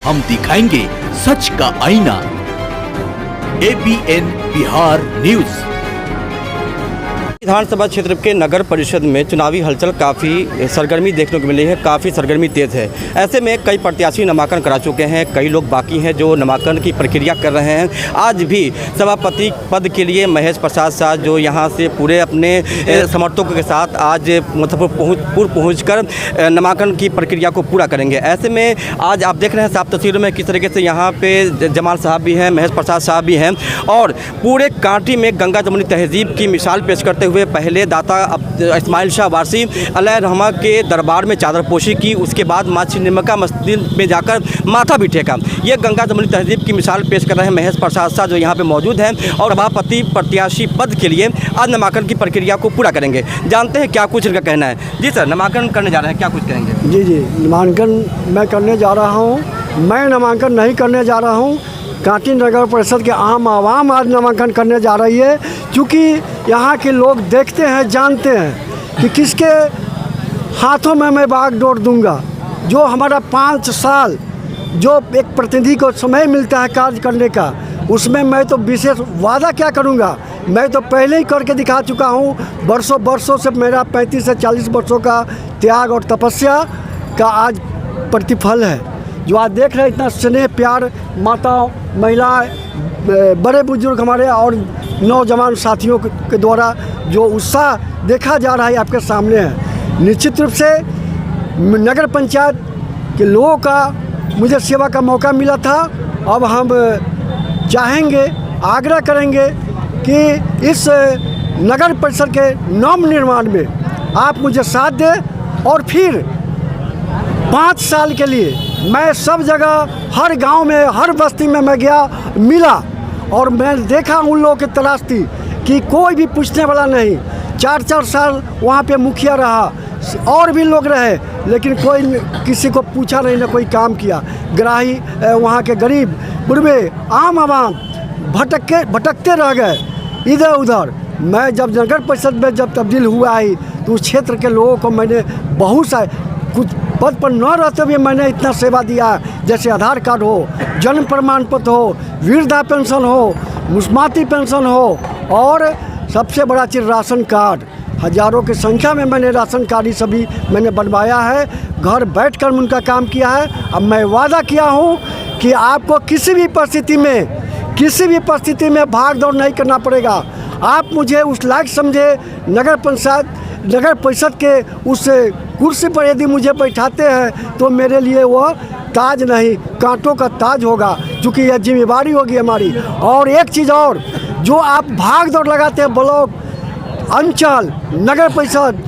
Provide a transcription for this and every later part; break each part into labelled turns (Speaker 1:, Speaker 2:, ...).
Speaker 1: हम दिखाएंगे सच का आईना। ABN Bihar news.
Speaker 2: विधानसभा क्षेत्र के नगर परिषद में चुनावी हलचल काफ़ी सरगर्मी देखने को मिली है, काफ़ी सरगर्मी तेज़ है। ऐसे में कई प्रत्याशी नामांकन करा चुके हैं, कई लोग बाकी हैं जो नामांकन की प्रक्रिया कर रहे हैं। आज भी सभापति पद के लिए महेश प्रसाद शाह जो यहां से पूरे अपने समर्थकों के साथ आज मुजफ्फरपुर पहुंचकर नामांकन की प्रक्रिया को पूरा करेंगे। ऐसे में आज आप देख रहे हैं साफ तस्वीरों में किस तरीके से यहाँ पे जमाल साहब भी हैं, महेश प्रसाद साहब भी हैं और पूरे कांटी में गंगा जमुनी तहजीब की मिसाल पेश करते हुए पहले दाता इस्माइल शाह वारसी अलैहि रहमा के दरबार में चादरपोशी की, उसके बाद माँ छिन्नमक्का मस्जिद में जाकर माथा भी टेका। ये गंगा जमुनी तहजीब की मिसाल पेश कर रहे हैं महेश प्रसाद शाह जो यहाँ पे मौजूद हैं और सभापति प्रत्याशी पद के लिए आज नामांकन की प्रक्रिया को पूरा करेंगे। जानते हैं क्या कुछ इनका कहना है। जी सर, नामांकन करने जा रहे हैं, क्या कुछ कहेंगे?
Speaker 3: जी, नामांकन मैं करने जा रहा हूँ। मैं नामांकन नहीं करने जा रहा हूँ, कांटी नगर परिषद के आम आवाम आज नामांकन करने जा रही है, क्योंकि यहाँ के लोग देखते हैं, जानते हैं कि किसके हाथों में मैं बागडोर दूंगा। जो हमारा 5 साल जो एक प्रतिनिधि को समय मिलता है कार्य करने का, उसमें मैं तो विशेष वादा क्या करूँगा। मैं तो पहले ही करके दिखा चुका हूँ। वर्षों से मेरा 35 से 40 वर्षों का त्याग और तपस्या का आज प्रतिफल है। जो आज देख रहे हैं इतना स्नेह प्यार, माताओं, महिलाएं, बड़े बुजुर्ग हमारे और नौजवान साथियों के द्वारा जो उत्साह देखा जा रहा है आपके सामने है। निश्चित रूप से नगर पंचायत के लोगों का मुझे सेवा का मौका मिला था। अब हम चाहेंगे, आग्रह करेंगे कि इस नगर परिषद के नव निर्माण में आप मुझे साथ दें और फिर 5 साल के लिए मैं सब जगह, हर गांव में, हर बस्ती में मैं गया, मिला और मैं देखा उन लोगों की तलाश थी कि कोई भी पूछने वाला नहीं। 4 साल वहाँ पे मुखिया रहा और भी लोग रहे, लेकिन कोई किसी को पूछा नहीं, ना कोई काम किया। ग्राही वहाँ के गरीब बुढ़े आम आवाम भटकते रह गए इधर उधर। मैं जब नगर परिषद में जब तब्दील हुआ ही तो उस क्षेत्र के लोगों को मैंने बहुत सा कुछ पद पर न रहते हुए मैंने इतना सेवा दिया, जैसे आधार कार्ड हो, जन्म प्रमाण पत्र हो, वृद्धा पेंशन हो, मुस्माती पेंशन हो और सबसे बड़ा चीज़ राशन कार्ड। हज़ारों की संख्या में मैंने राशन कार्ड ही सभी मैंने बनवाया है, घर बैठकर उनका काम किया है। अब मैं वादा किया हूँ कि आपको किसी भी परिस्थिति में भाग दौड़ नहीं करना पड़ेगा। आप मुझे उस लायक समझे, नगर परिषद के उस कुर्सी पर यदि मुझे बैठाते हैं तो मेरे लिए वो ताज नहीं, कांटों का ताज होगा, क्योंकि यह जिम्मेदारी होगी हमारी। और एक चीज़ और, जो आप भाग दौड़ लगाते हैं ब्लॉक, अंचल, नगर परिषद,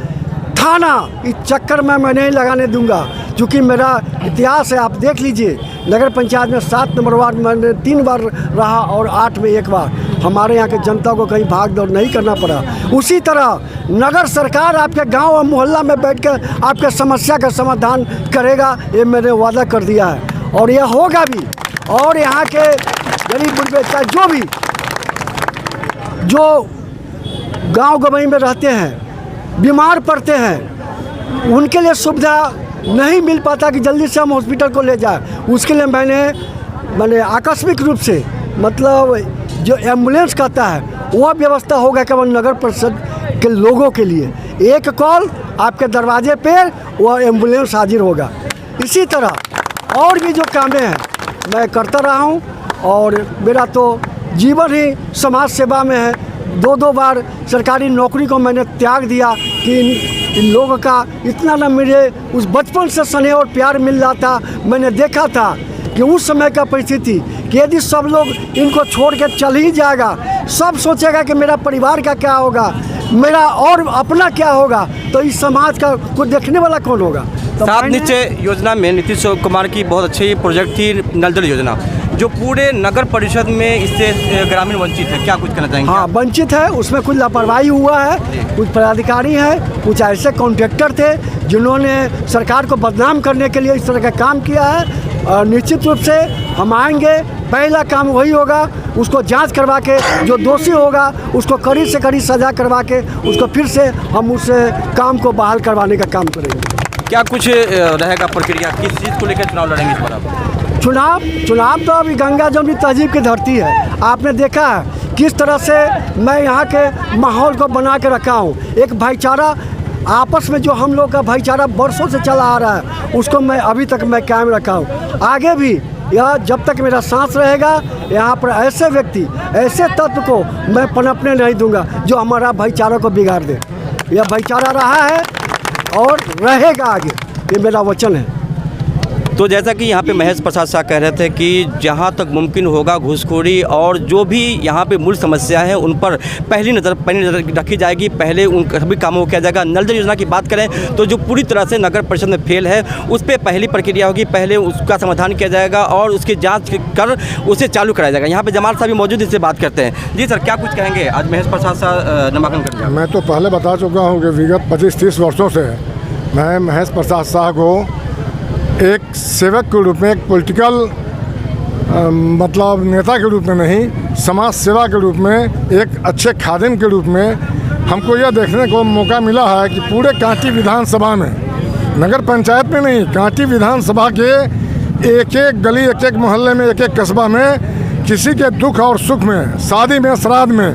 Speaker 3: थाना, इस चक्कर में मैं नहीं लगाने दूंगा, क्योंकि मेरा इतिहास है। आप देख लीजिए, नगर पंचायत में 7 नंबर वार्ड में मैंने 3 बार रहा और 8 में 1 बार। हमारे यहाँ के जनता को कहीं भाग दौड़ नहीं करना पड़ा। उसी तरह नगर सरकार आपके गांव और मोहल्ला में बैठकर आपके समस्या का समाधान करेगा, ये मैंने वादा कर दिया है और यह होगा भी। और यहाँ के गरीब बुढ़े जो गांव गंवई में रहते हैं, बीमार पड़ते हैं, उनके लिए सुविधा नहीं मिल पाता कि जल्दी से हम हॉस्पिटल को ले जाए, उसके लिए मैंने आकस्मिक रूप से, मतलब जो एम्बुलेंस कहता है, वह व्यवस्था होगा केवल नगर परिषद के लोगों के लिए। एक कॉल आपके दरवाजे पे वह एम्बुलेंस हाजिर होगा। इसी तरह और भी जो कामें हैं मैं करता रहा हूँ और मेरा तो जीवन ही समाज सेवा में है। 2 बार सरकारी नौकरी को मैंने त्याग दिया कि इन लोगों का इतना ना मुझे उस बचपन से स्नेह और प्यार मिल रहा था। मैंने देखा था कि उस समय का परिस्थिति कि यदि सब लोग इनको छोड़ के चल ही जाएगा, सब सोचेगा कि मेरा परिवार का क्या होगा, मेरा और अपना क्या होगा, तो इस समाज का कोई देखने वाला कौन होगा। तो
Speaker 2: सात नीचे योजना में नीतीश कुमार की बहुत अच्छी प्रोजेक्ट थी नल जल योजना, जो पूरे नगर परिषद में इससे ग्रामीण वंचित है। क्या कुछ कहना चाहेंगे?
Speaker 3: हाँ, वंचित है। उसमें कुछ लापरवाही हुआ है, कुछ पदाधिकारी हैं, कुछ ऐसे कॉन्ट्रैक्टर थे जिन्होंने सरकार को बदनाम करने के लिए इस तरह का काम किया है। और निश्चित रूप से हम आएंगे, पहला काम वही होगा, उसको जांच करवा के जो दोषी होगा उसको कड़ी से कड़ी सज़ा करवा के उसको फिर से हम उस काम को बहाल करवाने का काम करेंगे।
Speaker 2: क्या कुछ रहेगा प्रक्रिया, किस चीज़ को लेकर चुनाव लड़ेंगे इस बार आप?
Speaker 3: चुनाव तो अभी गंगा जमुनी तहजीब की धरती है। आपने देखा है किस तरह से मैं यहाँ के माहौल को बना के रखा हूँ। एक भाईचारा आपस में जो हम लोग का भाईचारा बरसों से चला आ रहा है उसको मैं अभी तक मैं कायम रखा हूँ। आगे भी यह जब तक मेरा सांस रहेगा यहाँ पर ऐसे व्यक्ति ऐसे तत्व को मैं पनपने नहीं दूंगा जो हमारा भाईचारा को बिगाड़ दे। यह भाईचारा रहा है और रहेगा आगे, ये मेरा वचन है।
Speaker 2: तो जैसा कि यहाँ पे महेश प्रसाद शाह कह रहे थे कि जहाँ तक मुमकिन होगा घूसखोरी और जो भी यहाँ पे मूल समस्या है उन पर पहली नज़र रखी जाएगी, पहले उन सभी कामों को किया जाएगा। नल जल योजना की बात करें तो जो पूरी तरह से नगर परिषद में फेल है उस पर पहली प्रक्रिया होगी, पहले उसका समाधान किया जाएगा और उसकी जाँच कर उसे चालू कराया जाएगा। यहाँ पर जमाल साहब भी मौजूद, इससे बात करते हैं। जी सर, क्या कुछ कहेंगे? आज महेश प्रसाद शाह नामांकन कर दिया।
Speaker 4: मैं तो पहले बता चुका हूँ कि विगत 25-30 वर्षों से मैं महेश प्रसाद शाह को एक सेवक के रूप में, एक पॉलिटिकल मतलब नेता के रूप में नहीं, समाज सेवा के रूप में, एक अच्छे खादिम के रूप में हमको यह देखने को मौका मिला है कि पूरे कांटी विधानसभा में, नगर पंचायत में नहीं, कांटी विधानसभा के एक एक गली, एक एक मोहल्ले में, एक एक कस्बा में किसी के दुख और सुख में, शादी में, श्राद्ध में,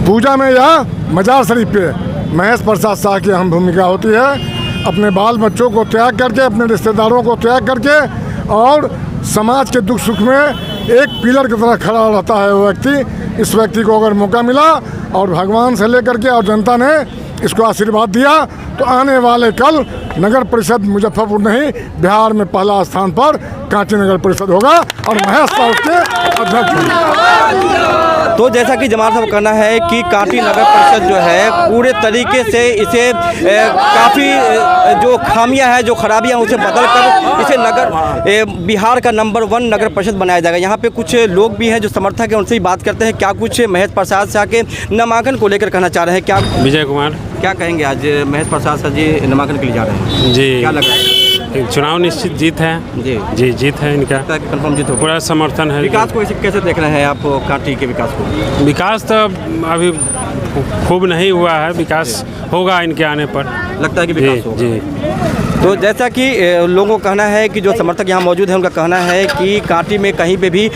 Speaker 4: पूजा में या मजार शरीफ पे महेश प्रसाद शाह की अहम भूमिका होती है। अपने बाल बच्चों को त्याग करके, अपने रिश्तेदारों को त्याग करके और समाज के दुख सुख में एक पिलर की तरह खड़ा रहता है वो व्यक्ति। इस व्यक्ति को अगर मौका मिला और भगवान से लेकर के और जनता ने इसको आशीर्वाद दिया तो आने वाले कल नगर परिषद मुजफ्फरपुर नहीं, बिहार में पहला स्थान पर कांटी नगर परिषद होगा और महेश शाह उसके अध्यक्ष होंगे।
Speaker 2: तो जैसा कि जमाल साहब कहना है कि कांटी नगर परिषद जो है पूरे तरीके से इसे काफ़ी जो खामियां हैं, जो खराबियां, उसे बदल कर इसे नगर बिहार का नंबर 1 नगर परिषद बनाया जाएगा। यहाँ पे कुछ लोग भी हैं जो समर्थक हैं, उनसे ही बात करते हैं। क्या कुछ महेश प्रसाद शाह के नामांकन को लेकर कहना चाह रहे हैं? क्या
Speaker 5: विजय कुमार,
Speaker 2: क्या कहेंगे? आज महेश प्रसाद शाह जी नामांकन के लिए जा रहे हैं
Speaker 5: जी,
Speaker 2: क्या लग रहा है?
Speaker 5: चुनाव निश्चित जीत है जी, जीत है इनका,
Speaker 2: कंफर्म जीत होगा,
Speaker 5: पूरा समर्थन है।
Speaker 2: विकास को कैसे देख रहे हैं आप कांटी के विकास को?
Speaker 5: विकास तो अभी खूब नहीं हुआ है, विकास होगा इनके आने पर,
Speaker 2: लगता है कि विकास होगा
Speaker 5: जी।
Speaker 2: तो जैसा कि लोगों का कहना है कि जो समर्थक यहाँ मौजूद हैं उनका कहना है कि कांटी में कहीं पे भी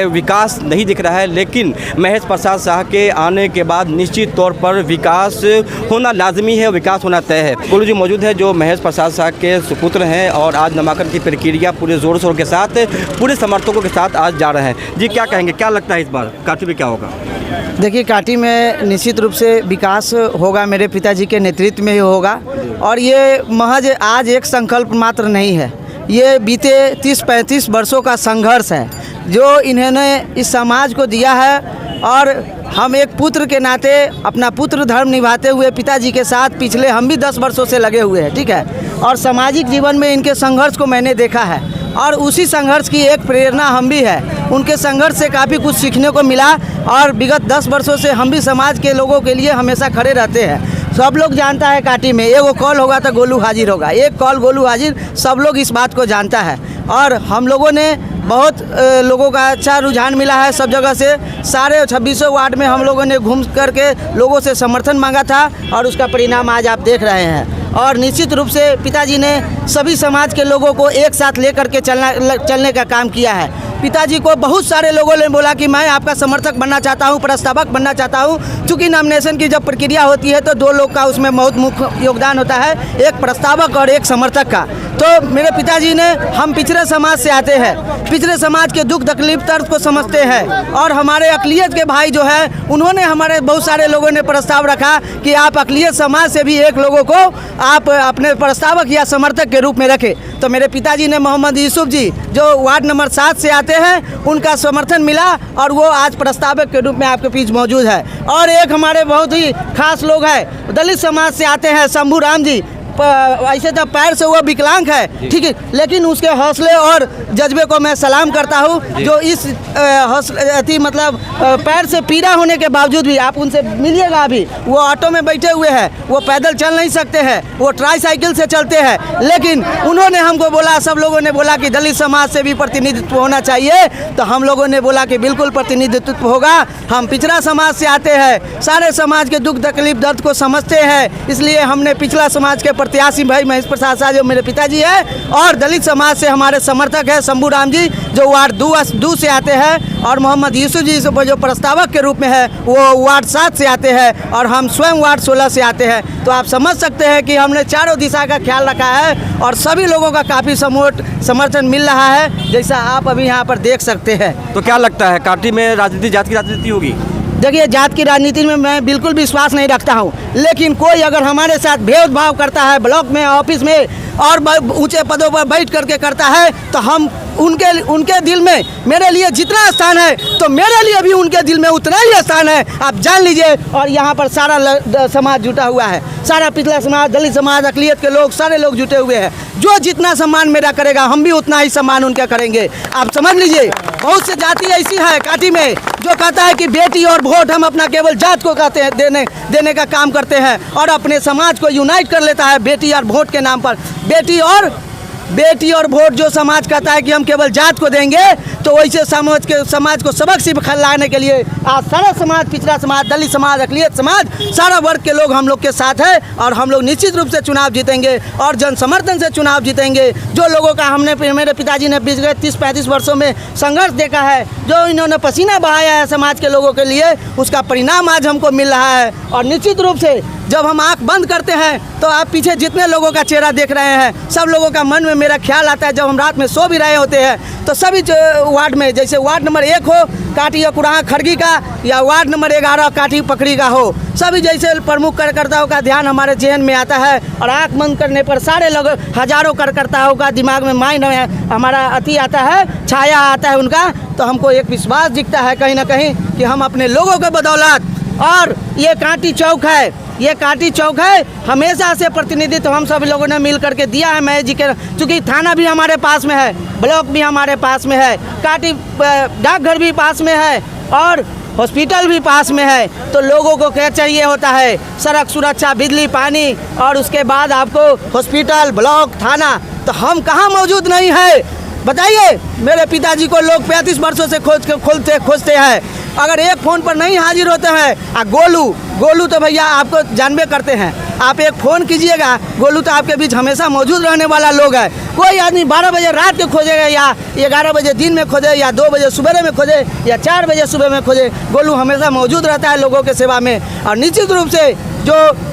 Speaker 2: विकास नहीं दिख रहा है, लेकिन महेश प्रसाद शाह के आने के बाद निश्चित तौर पर विकास होना लाजमी है, विकास होना तय है। गोलू जी मौजूद है जो महेश प्रसाद शाह के सुपुत्र हैं और आज नामांकन की प्रक्रिया पूरे ज़ोर शोर के साथ, पूरे समर्थकों के साथ आज जा रहे हैं। जी क्या कहेंगे, क्या लगता है इस बार कांटी में क्या होगा?
Speaker 6: देखिए, कांटी में निश्चित रूप से विकास होगा, मेरे पिताजी के नेतृत्व में ही होगा और ये महज आज एक संकल्प मात्र नहीं है, ये बीते 30-35 वर्षों का संघर्ष है जो इन्होंने इस समाज को दिया है। और हम एक पुत्र के नाते अपना पुत्र धर्म निभाते हुए पिताजी के साथ पिछले हम भी 10 वर्षों से लगे हुए हैं, ठीक है। और सामाजिक जीवन में इनके संघर्ष को मैंने देखा है और उसी संघर्ष की एक प्रेरणा हम भी है। उनके संघर्ष से काफ़ी कुछ सीखने को मिला और विगत 10 वर्षों से हम भी समाज के लोगों के लिए हमेशा खड़े रहते हैं। सब लोग जानता है कांटी में एगो कॉल होगा तो गोलू हाजिर होगा, एक कॉल गोलू हाजिर, सब लोग इस बात को जानता है। और हम लोगों ने बहुत लोगों का अच्छा रुझान मिला है सब जगह से, सारे 26 वार्ड में हम लोगों ने घूम करके लोगों से समर्थन मांगा था और उसका परिणाम आज आप देख रहे हैं। और निश्चित रूप से पिताजी ने सभी समाज के लोगों को एक साथ लेकर के चलने का काम किया है। पिताजी को बहुत सारे लोगों ने बोला कि मैं आपका समर्थक बनना चाहता हूं, प्रस्तावक बनना चाहता हूं। चूँकि नॉमिनेशन की जब प्रक्रिया होती है तो 2 लोग का उसमें बहुत मुख्य योगदान होता है, एक प्रस्तावक और एक समर्थक का। तो मेरे पिताजी ने, हम पिछड़े समाज से आते हैं, पिछड़े समाज के दुख तकलीफ दर्द को समझते हैं और हमारे अक़लियत के भाई जो है उन्होंने, हमारे बहुत सारे लोगों ने प्रस्ताव रखा कि आप अक़लियत समाज से भी एक लोगों को आप अपने प्रस्तावक या समर्थक के रूप में रखें। तो मेरे पिताजी ने मोहम्मद यूसुफ जी जो वार्ड नंबर 7 से आते हैं उनका समर्थन मिला और वो आज प्रस्तावक के रूप में आपके बीच मौजूद है। और एक हमारे बहुत ही खास लोग हैं, दलित समाज से आते हैं, शंभू राम जी, ऐसे तो पैर से वो विकलांग है, ठीक है, लेकिन उसके हौसले और जज्बे को मैं सलाम करता हूँ जो इस मतलब पैर से पीड़ा होने के बावजूद भी, आप उनसे मिलिएगा, अभी वो ऑटो में बैठे हुए हैं, वो पैदल चल नहीं सकते हैं, वो ट्राईसाइकिल से चलते हैं, लेकिन उन्होंने हमको बोला, सब लोगों ने बोला कि दलित समाज से भी प्रतिनिधित्व होना चाहिए। तो हम लोगों ने बोला कि बिल्कुल प्रतिनिधित्व होगा, हम पिछड़ा समाज से आते हैं, सारे समाज के दुख तकलीफ दर्द को समझते हैं, इसलिए हमने पिछड़ा समाज के प्रत्याशी भाई महेश प्रसाद शाह जो मेरे पिताजी है, और दलित समाज से हमारे समर्थक है शंभू राम जी जो वार्ड 2 से आते हैं, और मोहम्मद यूसुफ जी जो प्रस्तावक के रूप में है वो वार्ड 7 से आते हैं, और हम स्वयं वार्ड 16 से आते हैं। तो आप समझ सकते हैं कि हमने चारों दिशा का ख्याल रखा है और सभी लोगों का काफ़ी समर्थन मिल रहा है, जैसा आप अभी यहाँ पर देख सकते हैं।
Speaker 2: तो क्या लगता है कांटी में राजनीति, जात की राजनीति होगी?
Speaker 6: देखिए, जात की राजनीति में मैं बिल्कुल विश्वास नहीं रखता हूँ, लेकिन कोई अगर हमारे साथ भेदभाव करता है ब्लॉक में, ऑफिस में और ऊंचे पदों पर बैठ करके करता है, तो हम उनके दिल में मेरे लिए जितना स्थान है तो मेरे लिए भी उनके दिल में उतना ही स्थान है, आप जान लीजिए। और यहाँ पर सारा समाज जुटा हुआ है, सारा पिछला समाज, दलित समाज, अक़लियत के लोग, सारे लोग जुटे हुए हैं। जो जितना सम्मान मेरा करेगा हम भी उतना ही सम्मान उनका करेंगे, आप समझ लीजिए। बहुत से जाति ऐसी है कांटी में जो कहता है कि बेटी और वोट हम अपना केवल जात को कहते हैं देने का काम करते हैं, और अपने समाज को यूनाइट कर लेता है बेटी और वोट के नाम पर। बेटी और वोट जो समाज कहता है कि हम केवल जात को देंगे, तो वैसे समाज को सबक सिखाने के लिए आज सारा समाज, पिछड़ा समाज, दलित समाज, अक़लियत समाज, सारा वर्ग के लोग हम लोग के साथ है, और हम लोग निश्चित रूप से चुनाव जीतेंगे और जन समर्थन से चुनाव जीतेंगे। जो लोगों का मेरे पिताजी ने पिछले 30-35 वर्षों में संघर्ष देखा है, जो इन्होंने पसीना बहाया है समाज के लोगों के लिए, उसका परिणाम आज हमको मिल रहा है। और निश्चित रूप से जब हम आंख बंद करते हैं तो आप पीछे जितने लोगों का चेहरा देख रहे हैं, सब लोगों का मन में मेरा ख्याल आता है। जब हम रात में सो भी रहे होते हैं तो सभी वार्ड में, जैसे वार्ड नंबर 1 हो काटी या कुड़ाहा खड़गी का, या वार्ड नंबर 11 काटी पकड़ी का हो, सभी जैसे प्रमुख कार्यकर्ताओं का ध्यान हमारे जहन में आता है। और आंख बंद करने पर सारे लोग, हजारों कार्यकर्ताओं का दिमाग में माइंड में हमारा अति आता है, छाया आता है उनका। तो हमको एक विश्वास दिखता है कहीं ना कहीं कि हम अपने लोगों के बदौलत, और ये कांटी चौक है, हमेशा से प्रतिनिधित्व हम सब लोगों ने मिल करके दिया है महेश जी के, चूँकि थाना भी हमारे पास में है, ब्लॉक भी हमारे पास में है, कांटी डाकघर भी पास में है और हॉस्पिटल भी पास में है। तो लोगों को क्या चाहिए होता है? सड़क सुरक्षा, बिजली, पानी, और उसके बाद आपको हॉस्पिटल, ब्लॉक, थाना। तो हम कहाँ मौजूद नहीं है बताइए? मेरे पिताजी को लोग 35 वर्षों से खोजते हैं, अगर एक फ़ोन पर नहीं हाजिर होते हैं। गोलू तो भैया आपको जानबे करते हैं, आप एक फ़ोन कीजिएगा, गोलू तो आपके बीच हमेशा मौजूद रहने वाला लोग है। कोई आदमी 12 बजे रात को खोजेगा, या 11 बजे दिन में खोजे, या 2 बजे सुबह में खोजे, या 4 बजे सुबह में खोजे, गोलू हमेशा मौजूद रहता है लोगों के सेवा में। और निश्चित रूप से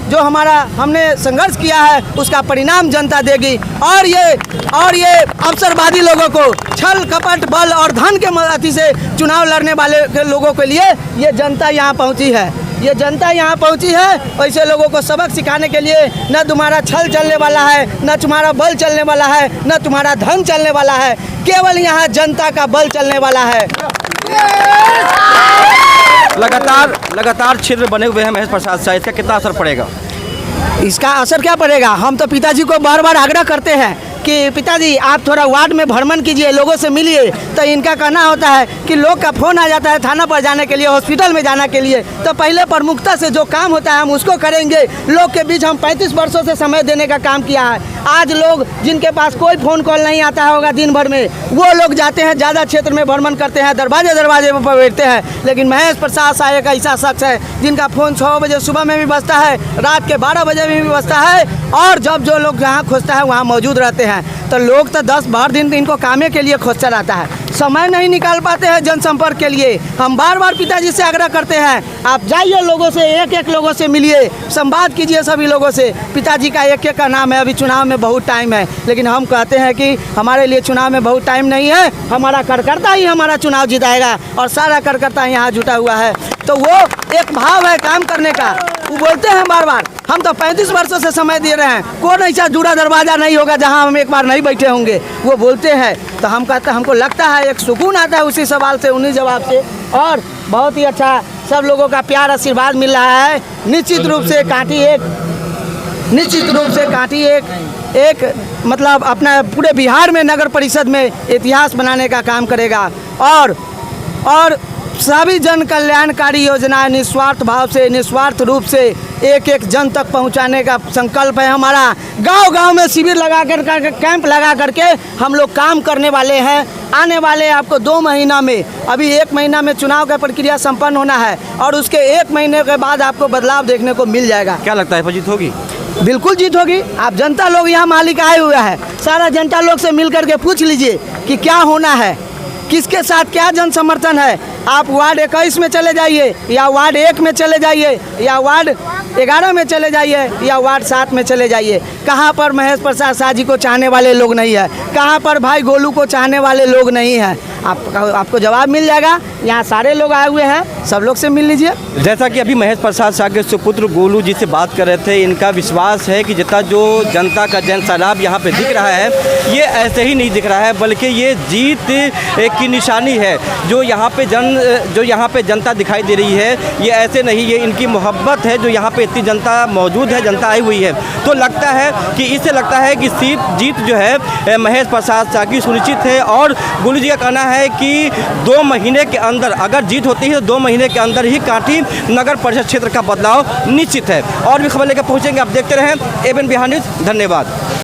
Speaker 6: जो हमारा हमने संघर्ष किया है उसका परिणाम जनता देगी। और ये अवसरवादी लोगों को, छल कपट, बल और धन के अति से चुनाव लड़ने वाले लोगों के लिए ये जनता यहाँ पहुँची है। ऐसे लोगों को सबक सिखाने के लिए न तुम्हारा छल चलने वाला है, न तुम्हारा बल चलने वाला है, न तुम्हारा धन चलने वाला है, केवल यहाँ जनता का बल चलने वाला है।
Speaker 2: लगातार छिद्र बने हुए हैं महेश प्रसाद शाह, इसका कितना असर पड़ेगा?
Speaker 6: इसका असर क्या पड़ेगा? हम तो पिताजी को बार बार आग्रह करते हैं कि पिताजी आप थोड़ा वार्ड में भ्रमण कीजिए, लोगों से मिलिए। तो इनका कहना होता है कि लोग का फ़ोन आ जाता है थाना पर जाने के लिए, हॉस्पिटल में जाने के लिए, तो पहले प्रमुखता से जो काम होता है हम उसको करेंगे। लोग के बीच हम 35 वर्षों से समय देने का काम किया है। आज लोग जिनके पास कोई फ़ोन कॉल नहीं आता होगा दिन भर में, वो लोग जाते हैं, ज़्यादा क्षेत्र में भ्रमण करते हैं, दरवाजे पर बैठते हैं। लेकिन महेश प्रसाद शाह एक ऐसा शख्स है जिनका फ़ोन 6 बजे सुबह में भी बजता है, रात के 12 बजे में भी बजता है, और जब जो लोग जहाँ खोजता है वहाँ मौजूद रहते हैं। तो लोग तो 10-12 दिन इनको कामे के लिए खोजता रहता है, समय नहीं निकाल पाते हैं जनसंपर्क के लिए। हम बार बार पिताजी से आग्रह करते हैं, आप जाइए लोगों से, एक लोगों से मिलिए, संवाद कीजिए सभी लोगों से। पिताजी का एक का नाम है, अभी चुनाव में बहुत टाइम है, लेकिन हम कहते हैं कि हमारे लिए चुनाव में बहुत टाइम नहीं है, हमारा कार्यकर्ता ही हमारा चुनाव जिताएगा, और सारा कार्यकर्ता यहाँ जुटा हुआ है। तो वो एक भाव है काम करने का। वो बोलते हैं बार बार, हम तो 35 वर्षों से समय दे रहे हैं, कौन ऐसा जुड़ा दरवाज़ा नहीं होगा जहां हम एक बार नहीं बैठे होंगे, वो बोलते हैं। तो हम कहते हैं, हमको लगता है एक सुकून आता है उसी सवाल से, उन्हीं जवाब से, और बहुत ही अच्छा सब लोगों का प्यार आशीर्वाद मिल रहा है। निश्चित रूप से कांटी एक मतलब अपना पूरे बिहार में नगर परिषद में इतिहास बनाने का काम करेगा। और सभी जन कल्याणकारी योजनाएं निस्वार्थ भाव से, निस्वार्थ रूप से एक जन तक पहुंचाने का संकल्प है हमारा। गांव-गांव में शिविर लगा कर कैंप लगा करके हम लोग काम करने वाले हैं। आने वाले आपको 2 महीना में, अभी 1 महीना में चुनाव का प्रक्रिया संपन्न होना है, और उसके 1 महीने के बाद आपको बदलाव देखने को मिल जाएगा।
Speaker 2: क्या लगता है जीत होगी?
Speaker 6: बिल्कुल जीत होगी। आप जनता लोग यहाँ मालिक आए हुए हैं, सारा जनता लोग से मिल करके पूछ लीजिए कि क्या होना है, किसके साथ क्या जन समर्थन है। आप वार्ड 21 में चले जाइए या वार्ड 1 में चले जाइए या वार्ड 11 में चले जाइए या वार्ड 7 में चले जाइए, कहाँ पर महेश प्रसाद शाह जी को चाहने वाले लोग नहीं है, कहाँ पर भाई गोलू को चाहने वाले लोग नहीं हैं। आपको जवाब मिल जाएगा। यहाँ सारे लोग आए हुए हैं, सब लोग से मिल लीजिए।
Speaker 2: जैसा कि अभी महेश प्रसाद शाह के सुपुत्र गोलू जी से बात कर रहे थे, इनका विश्वास है कि जितना जो जनता का जन सैलाब यहाँ पे दिख रहा है, ये ऐसे ही नहीं दिख रहा है, बल्कि ये जीत की निशानी है। जो यहाँ पे जनता दिखाई दे रही है, ये ऐसे नहीं, ये इनकी मोहब्बत है जो यहाँ पे इतनी जनता मौजूद है, जनता आई हुई है। तो लगता है कि इससे लगता है कि जीत जो है महेश प्रसाद शाह की सुनिश्चित है। और गोलू जी का कहना है कि 2 महीने के अंदर अगर जीत होती है तो 2 महीने के अंदर ही कांटी नगर परिषद क्षेत्र का बदलाव निश्चित है। और भी खबर लेकर पहुँचेंगे, आप देखते रहें एबीएन बिहार न्यूज़। धन्यवाद।